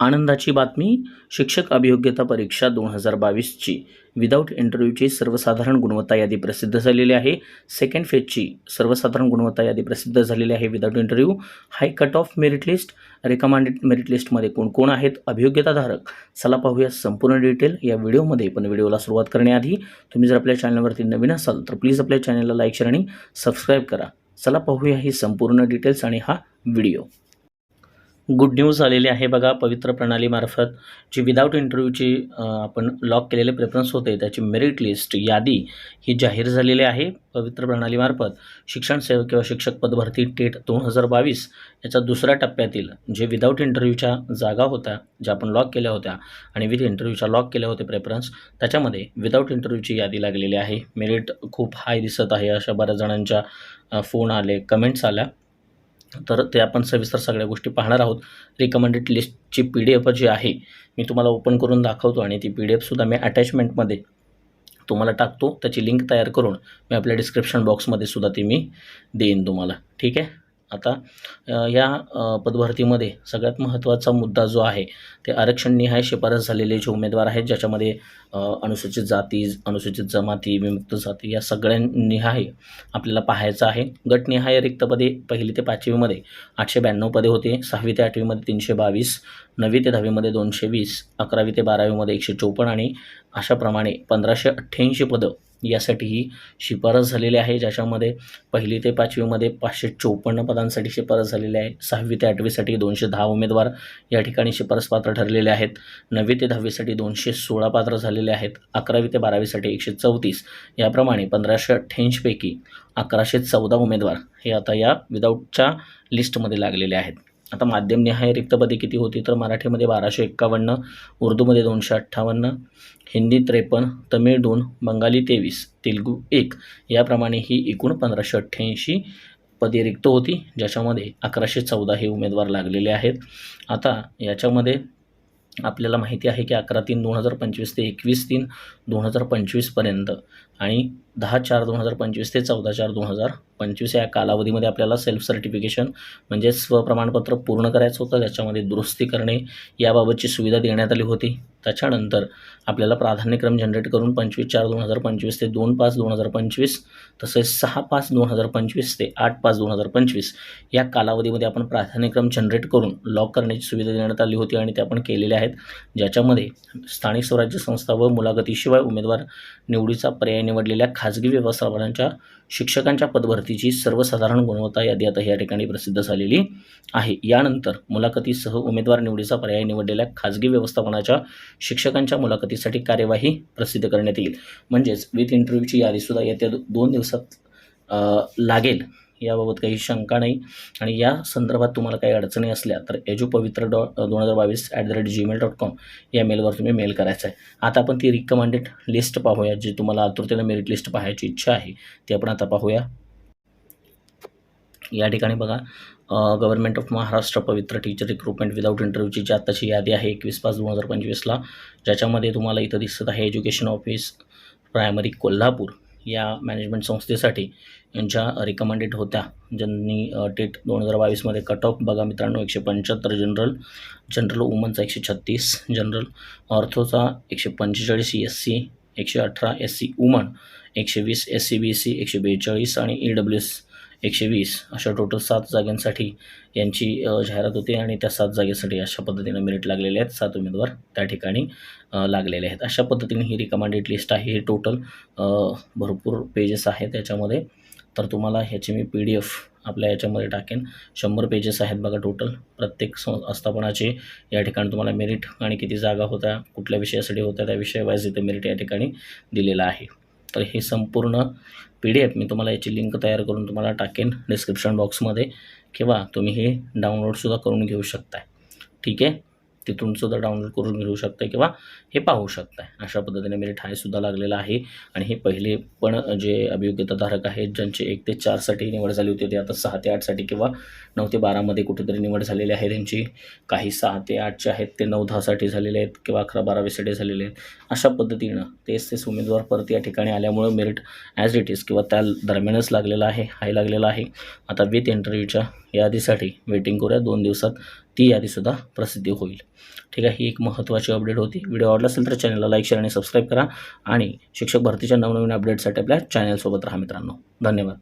आनंदाची बातमी. शिक्षक अभियोग्यता परीक्षा 2022ची विदाऊट इंटरव्ह्यूची सर्वसाधारण गुणवत्ता यादी प्रसिद्ध झालेली आहे. सेकंड फेजची सर्वसाधारण गुणवत्ता यादी प्रसिद्ध झालेली आहे without interview. High cut off merit list, recommended merit लिस्टमध्ये कोण कोण आहेत अभियोग्यताधारक, चला पाहूया संपूर्ण डिटेल या व्हिडिओमध्ये. पण व्हिडिओला सुरुवात करण्याआधी तुम्ही जर आपल्या चॅनलवरती नवीन असाल तर प्लीज आपल्या चॅनलला लाईक, शेअर आणि सबस्क्राईब करा. चला पाहूया ही संपूर्ण डिटेल्स आणि हा व्हिडिओ. गुड न्यूज आलेली आहे बघा. पवित्र प्रणालीमार्फत जी विदाऊट इंटरव्ह्यूची आपण लॉक केलेले प्रेफरन्स होते त्याची मेरिट लिस्ट यादी ही जाहीर झालेली आहे. पवित्र प्रणालीमार्फत शिक्षण सेवक किंवा शिक्षक पदभरती टेट 2022 याच्या दुसऱ्या टप्प्यातील जे विदाऊट इंटरव्ह्यूच्या जागा होत्या ज्या आपण लॉक केल्या होत्या आणि विथ इंटरव्ह्यूच्या लॉक केले होते प्रेफरन्स, त्याच्यामध्ये विदाऊट इंटरव्ह्यूची यादी लागलेली आहे. मेरिट खूप हाय दिसत आहे अशा बऱ्याच जणांच्या फोन आले, कमेंट्स आल्या. तर ते आपण सविस्तर सगळ्या गोष्टी पाहणार आहोत. रिकमेंडेड लिस्टची PDF जी आहे मी तुम्हाला ओपन करून दाखवतो आणि ती PDF सुद्धा मी अटॅचमेंटमध्ये तुम्हाला टाकतो. त्याची लिंक तयार करून मी आपल्या डिस्क्रिप्शन बॉक्समध्ये सुद्धा ती मी देईन तुम्हाला. ठीक आहे. आता या पदभरतीमध्ये सगळ्यात महत्त्वाचा मुद्दा जो आहे ते आरक्षणनिहाय शिफारस झालेले जे उमेदवार आहेत ज्याच्यामध्ये अनुसूचित जाती, अनुसूचित जमाती, विमुक्त जाती या सगळ्यांनिहाय आपल्याला पाहायचं आहे. गटनिहाय रिक्त पदे 1ली ते 5वीमध्ये 892 पदे होते, 6वी ते 8वीमध्ये 322, 9वी ते 10वीमध्ये 220, 11वी ते 12वीमध्ये 154 आणि अशाप्रमाणे 1588 पदं यासाठी ही शिफारस झालेली आहे. ज्याच्यामध्ये 1ली ते 5वीमध्ये 554 पदांसाठी शिफारस झालेली आहे. 6वी ते 8वीसाठी 210 उमेदवार या ठिकाणी शिफारस पात्र ठरलेले आहेत. 9वी ते 10वीसाठी 216 पात्र झालेले आहेत. 11वी ते 12वीसाठी 134. याप्रमाणे 1588 पैकी 1114 उमेदवार हे आता या विदाऊटच्या लिस्टमध्ये लागलेले आहेत. आता माध्यमनिहाय रिक्त पदे किती होती तर मराठीमध्ये 1251, उर्दूमध्ये 258, हिंदी 53, तमिळ 2, बंगाली 23, तेलुगू 1 याप्रमाणे ही एकूण 1588 पदे रिक्त होती ज्याच्यामध्ये 1114 हे उमेदवार लागलेले आहेत. आता याच्यामध्ये आपल्याला माहिती आहे की 11/3/2025 ते 21/3/2025पर्यंत आणि 10/4/2025 ते 14/4/2025 या कालावधीमध्ये आपल्याला सेल्फ सर्टिफिकेशन म्हणजे स्वप्रमाणपत्र पूर्ण करायचं होतं. त्याच्यामध्ये दुरुस्ती करणे याबाबतची सुविधा देण्यात आली होती. त्याच्यानंतर आपल्याला प्राधान्यक्रम जनरेट करून 25/4/2025 ते 2/5/2025 तसेच 6/5/2025 ते 8/5/2025 या कालावधीमध्ये आपण प्राधान्यक्रम जनरेट करून लॉक करण्याची सुविधा देण्यात आली होती आणि ते आपण केलेले आहेत. ज्याच्यामध्ये स्थानिक स्वराज्य संस्था व मुलाखतीशिवाय उमेदवार निवडीचा पर्याय निवडलेल्या खाजगी व्यवस्थापनांच्या शिक्षकांच्या पदभरतीची सर्वसाधारण गुणवत्ता यादी आता या ठिकाणी प्रसिद्ध झालेली आहे. यानंतर मुलाखतीसह उमेदवार निवडीचा पर्याय निवडलेल्या खाजगी व्यवस्थापनाच्या शिक्षकांच्या मुलाखतीसाठी कार्यवाही प्रसिद्ध करण्यात येईल. म्हणजेच विथ इंटरव्ह्यूची यादीसुद्धा येत्या 2 दिवसात लागेल याबाबत काही शंका नाही. आणि या संदर्भात तुम्हाला काही अडचणी असल्या तर edupavitra2022@gmail.com या मेलवर तुम्ही मेल करायचा आहे. आता आपण ती रिकमेंडेड लिस्ट पाहूया जी तुम्हाला आतुरतेने मेरिट लिस्ट पाहायची इच्छा आहे ती आपण आता पाहूया. या ठिकाणी बघा गव्हर्नमेंट ऑफ महाराष्ट्र पवित्र टीचर रिक्रुटमेंट विदाऊट इंटरव्ह्यूची जी आत्ताची यादी आहे 21/5/2025ला ज्याच्यामध्ये तुम्हाला इथं दिसत आहे एज्युकेशन ऑफिस प्रायमरी कोल्हापूर या मॅनेजमेंट संस्थेसाठी ज्या रिकमेंडेड होत्या ज्यांनी टेट 2022मध्ये कट ऑफ बघा मित्रांनो 175, जनरल वुमनचा 136, जनरल ऑर्थोचा 145, SC 118, SC woman 120, SC BC 142 आणि EWS 120 अशा टोटल 7 जागांसाठी यांची जाहिरात होती आणि त्या 7 जागेसाठी अशा पद्धतीने मेरिट लागलेले आहेत. 7 उमेदवार त्या ठिकाणी लागलेले आहेत. अशा पद्धतीने ही रिकमेंडेड लिस्ट आहे. हे टोटल भरपूर पेजेस आहेत याच्यामध्ये. तर तुम्हाला ह्याची मी PDF आपल्या याच्यामध्ये टाकेन. 100 पेजेस आहेत बघा टोटल. प्रत्येक आस्थापनाचे या ठिकाणी तुम्हाला मेरिट आणि किती जागा होत्या, कुठल्या विषयासाठी होत्या त्या विषय वाईज इथे मेरिट या ठिकाणी दिलेलं आहे. तर हे संपूर्ण PDF मी तुम्हाला याची लिंक तयार करून तुम्हाला टाकेन डिस्क्रिप्शन बॉक्समध्ये किंवा तुम्ही हे डाउनलोडसुद्धा करून घेऊ शकताय. ठीक आहे. तिथून सुद्धा डाउनलोड करून घेऊ शकता किंवा हे पाहू शकता. अशा पद्धतीने मेरिट हायसुद्धा लागलेला आहे. आणि हे पहिले पण जे अभियोग्यताधारक आहेत ज्यांचे 1 ते 4साठी निवड झाली होती ते आता 6 ते 8साठी किंवा 9 ते 12मध्ये कुठेतरी निवड झालेली आहे त्यांची. काही 6 ते 8चे आहेत ते 9-10साठी झालेले आहेत किंवा 11-12साठी झालेले आहेत. अशा पद्धतीनं तेच उमेदवार परत या ठिकाणी आल्यामुळं मेरिट ॲज इट इज किंवा त्या दरम्यानच लागलेला आहे, हाय लागलेला आहे. आता विथ इंटरव्ह्यूच्या यादीसाठी वेटिंग करूया. 2 दिवसात ती यादीसुद्धा प्रसिद्धी होईल. ठीक आहे, ही एक महत्त्वाची अपडेट होती. व्हिडिओ आवडला असेल तर चॅनलला लाईक, शेअर आणि सबस्क्राईब करा आणि शिक्षक भरतीच्या नवनवीन अपडेटसाठी आपल्या चॅनलसोबत राहा मित्रांनो. धन्यवाद.